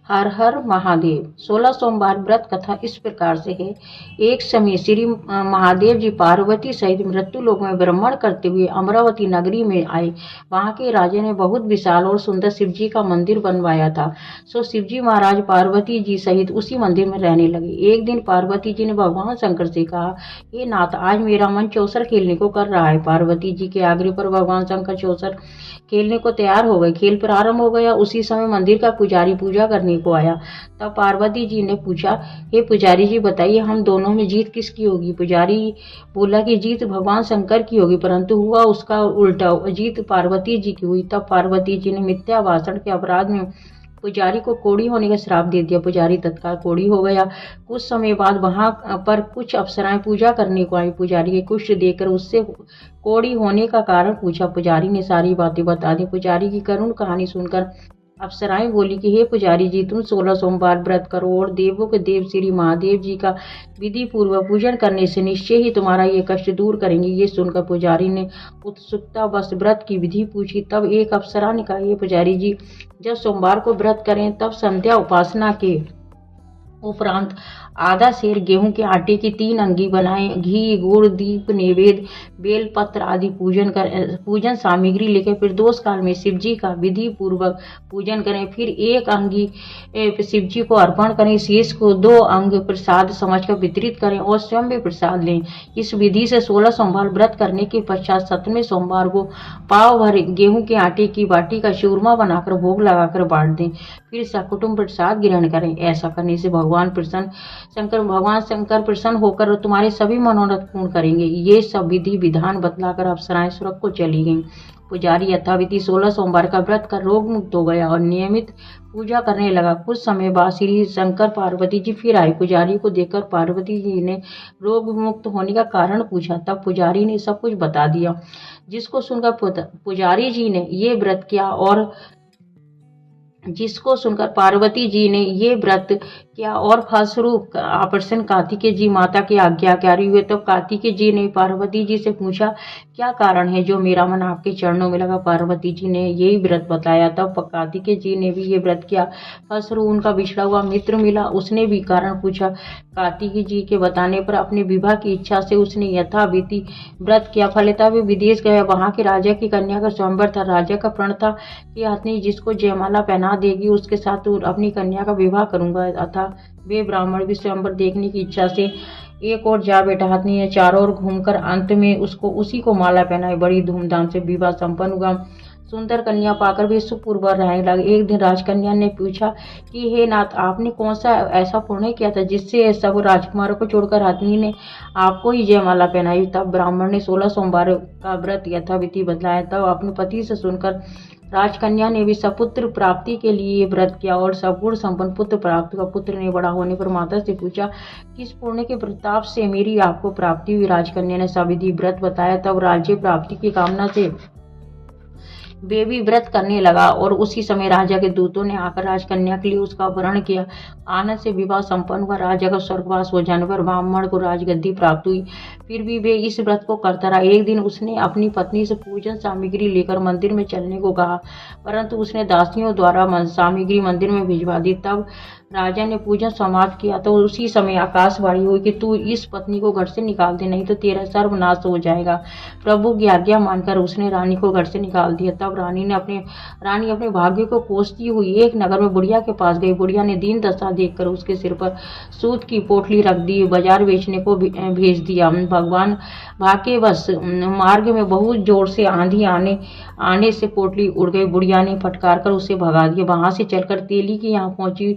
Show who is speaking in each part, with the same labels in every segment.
Speaker 1: हर हर महादेव। 16 सोमवार व्रत कथा इस प्रकार से है। एक समय श्री महादेव जी पार्वती सहित मृत्यु लोक में भ्रमण करते हुए अमरावती नगरी में आए। वहां के राजा ने बहुत विशाल और सुंदर शिवजी का मंदिर बनवाया था। सो शिवजी महाराज पार्वती जी सहित उसी मंदिर में रहने लगे। एक दिन पार्वती जी ने भगवान शंकर से कहा, हे नाथ, आज मेरा मन चौसर खेलने को कर रहा है। पार्वती जी के आग्रह पर भगवान शंकर चौसर खेलने को तैयार हो गए। खेल प्रारंभ हो गया। उसी समय मंदिर का पुजारी पूजा करने को आया। तब पार्वती जी ने पूछा, हे पुजारी जी, बताइए हम दोनों में जीत किसकी होगी। पुजारी बोला कि जीत भगवान शंकर की होगी, परंतु हुआ उसका उल्टा, जीत पार्वती जी की हुई। तब पार्वती जी ने मिथ्या भाषण के अपराध में पुजारी को कोढ़ी होने का श्राप दे दिया। पुजारी तत्काल कोढ़ी हो गया। कुछ समय बाद वहां पर कुछ अप्सराएं पूजा करने को आई। पुजारी के कुष्ठ देकर उससे कोढ़ी होने का कारण पूछा। पुजारी ने सारी बातें बता दी। पुजारी की करुण कहानी सुनकर अप्सराएं बोली कि हे पुजारी जी, तुम 16 सोमवार व्रत करो और देवों के देव श्री महादेव जी का विधि पूर्वक पूजन करने से निश्चय ही तुम्हारा ये कष्ट दूर करेंगे। ये सुनकर पुजारी ने उत्सुकता बस व्रत की विधि पूछी। तब एक अप्सरा ने कहा, हे पुजारी जी, जब सोमवार को व्रत करें तब संध्या उपासना के उपरांत आधा सेर गेहूं के आटे की 3 अंगी बनाएं। घी, गुड़, दीप, नैवेद्य, बेलपत्र आदि पूजन सामग्री लेकर प्रदोष काल में शिवजी का विधि पूर्वक पूजन करें। फिर 1 अंगी शिवजी को अर्पण करें। शेष को 2 अंग प्रसाद समझकर वितरित करें और स्वयं भी प्रसाद लें। इस विधि से 16 सोमवार व्रत करने के पश्चात 7वें सोमवार को पाव भर गेहूं के आटे की बाटी का चूरमा बनाकर भोग लगाकर बांट दें। फिर सकुटुंब प्रसाद ग्रहण करें। ऐसा करने से भगवान शंकर प्रसन्न होकर तुम्हारे सभी मनोरथ पूर्ण करेंगे। ये सब विधि विधान बतलाकर अप्सराएं स्वर्ग को चली गईं। पुजारी यथाविधि 16 सोमवार का व्रत कर रोग मुक्त हो गया और नियमित पूजा करने लगा। कुछ समय बाद श्री शंकर पार्वती जी फिर आए। पुजारी को देखकर पार्वती जी ने रोग मुक्त होने का कारण पूछा। तब पुजारी ने सब कुछ बता दिया, जिसको सुनकर पुजारी जी ने ये व्रत किया और जिसको सुनकर पार्वती जी ने ये व्रत किया और फलस्वरूप प्रसन्न कार्तिकेय जी माता के आज्ञाकारी हुए। तो कार्तिकेय जी ने पार्वती जी से पूछा, क्या कारण है जो मेरा मन आपके चरणों में लगा। पार्वती जी ने यही व्रत बताया। तब कार्तिकेय जी ने भी ये व्रत किया। फलस्वरूप उनका बिछड़ा हुआ मित्र मिला। उसने भी कारण पूछा। कार्तिकेय जी के बताने पर अपने विवाह की इच्छा से उसने यथाविधि व्रत किया। फलतः वे विदेश गया। वहां के राजा की कन्या का स्वयंवर था। राजा का प्रण था कि हथनी जिसको जयमाला पहना देगी उसके साथ अपनी कन्या का विवाह करूंगा। अतः वे ब्राह्मण भी स्वयंवर देखने की इच्छा से एक और जा बैठा। हथनी ने चारों ओर घूमकर अंत में उसी को माला पहनाई। बड़ी धूमधाम से विवाह संपन्न हुआ। सुंदर कन्या पाकर वे सुखपूर्वक रहने लगे। एक दिन राजकन्या ने पूछा कि हे नाथ, आपने कौन सा ऐसा पुण्य किया था जिससे सब राजकुमारों को छोड़कर हथनी ने आपको ही जयमाला पहनाई। तब ब्राह्मण ने 16 सोमवार का व्रत यथाविधि बतलाया। तब अपने पति से सुनकर राजकन्या ने भी सपुत्र प्राप्ति के लिए व्रत किया और सगुण संपन्न पुत्र प्राप्त हुआ। पुत्र ने बड़ा होने पर माता से पूछा, किस पुण्य के प्रताप से मेरी आपको प्राप्ति हुई। राजकन्या ने सविधि व्रत बताया। तब राज्य प्राप्ति की कामना से वे भी व्रत करने लगा और उसी समय राजा के दूतों ने आकर राजकन्या के लिए उसका अपहरण किया। आनंद से विवाह संपन्न हुआ। राजा का स्वर्गवास हो जाने पर ब्राह्मण को राजगद्दी प्राप्त हुई। फिर भी वे इस व्रत को करता रहा। एक दिन उसने अपनी पत्नी से पूजन सामग्री लेकर मंदिर में चलने को कहा, परंतु उसने दासियों द्वारा सामग्री मंदिर में भिजवा दी। तब राजा ने पूजन समाप्त किया तो उसी समय आकाशवाणी हुई कि तू इस पत्नी को घर से निकाल दे, नहीं तो तेरा सर्वनाश हो जाएगा। प्रभु की आज्ञा मानकर उसने रानी को घर से निकाल दिया। तब रानी अपने भाग्य को कोसती हुई एक नगर में बुढ़िया के पास गई। बुढ़िया ने दीन दशा देखकर उसके सिर पर सूत की पोटली रख दी, बाजार बेचने को भेज दिया। भगवान भाग्यवश मार्ग में बहुत जोर से आंधी आने से पोटली उड़ गई। बुढ़िया ने फटकार कर उसे भगा दिया। वहां से चलकर तेली के यहाँ पहुंची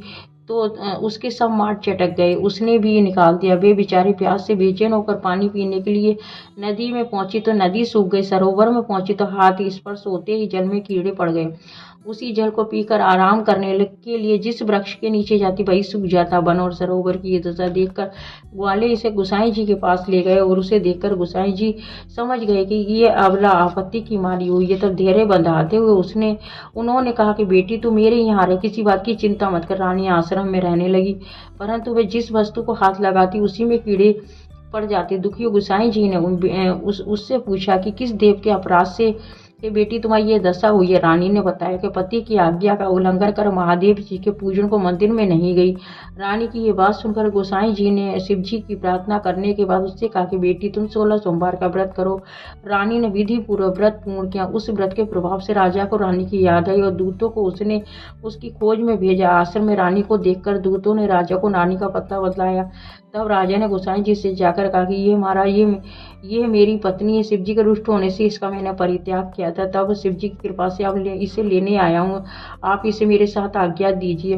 Speaker 1: तो उसके सब मार्ग चटक गए। उसने भी निकाल दिया। वे बेचारी प्यास से बेचैन होकर पानी पीने के लिए नदी में पहुंची तो नदी सूख गई। सरोवर में पहुंची तो हाथ स्पर्श होते ही जल में कीड़े पड़ गए। उसी जल को पीकर आराम करने के लिए जिस वृक्ष के नीचे जाती वही सूख जाता। वन और सरोवर की ये दशा देखकर ग्वाले इसे गोसाई जी के पास ले गए और उसे देखकर गोसाई जी समझ गए कि ये अबला आपत्ति की मारी हुई है। तब धैर्य बंधाते हुए उन्होंने कहा कि बेटी तू मेरे यहाँ रहे, किसी बात की चिंता मत कर। रानी आश्रम में रहने लगी, परंतु वे जिस वस्तु को हाथ लगाती उसी में कीड़े पड़ जाते। दुखी गोसाई जी ने उससे पूछा कि किस देव के अपराध से कि बेटी तुम्हारी ये दशा हुई है। रानी ने बताया कि पति की आज्ञा का उल्लंघन कर महादेव जी के पूजन को मंदिर में नहीं गई। रानी की ये बात सुनकर गोसाई जी ने शिव जी की प्रार्थना करने के बाद उससे कहा कि बेटी तुम 16 सोमवार का व्रत करो। रानी ने विधि पूर्वक व्रत पूर्ण किया। उस व्रत के प्रभाव से राजा को रानी की याद आई और दूतों को उसने उसकी खोज में भेजा। आश्रम में रानी को देखकर दूतों ने राजा को रानी का पता बतलाया। तब राजा ने गोसाई जी से जाकर कहा कि ये महाराज ये मेरी पत्नी है। शिव जी के रुष्ट होने से इसका मैंने परित्याग किया था। तब शिव जी की कृपा से अब इसे लेने आया हूँ। आप इसे मेरे साथ आज्ञा दीजिए।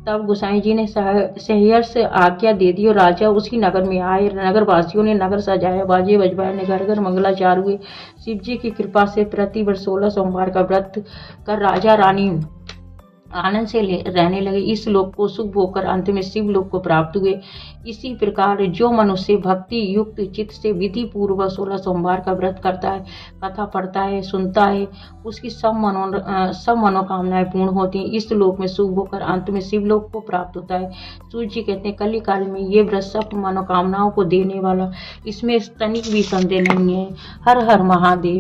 Speaker 1: तब गोसाई जी ने सहर्ष आज्ञा दे दी और राजा उसी नगर में आए। नगर वासियों ने नगर सजाया, बाजे बजवाए ने घर घर मंगलाचार हुए। शिव जी की कृपा से प्रति वर्ष 16 सोमवार का व्रत कर राजा रानी आनंद से रहने लगे। इस लोक को सुख भोग कर अंत में शिव लोक को प्राप्त हुए। इसी प्रकार जो मनुष्य भक्ति युक्त चित्त से विधि पूर्वक 16 सोमवार का व्रत करता है, कथा पढ़ता है, सुनता है, उसकी सब मनोकामनाएं पूर्ण होती हैं। इस लोक में सुख भोग कर अंत में शिव लोक को प्राप्त होता है। सूर्य जी कहते हैं कली काल में ये व्रत सब मनोकामनाओं को देने वाला, इसमें तनिक भी संदेह नहीं है। हर हर महादेव।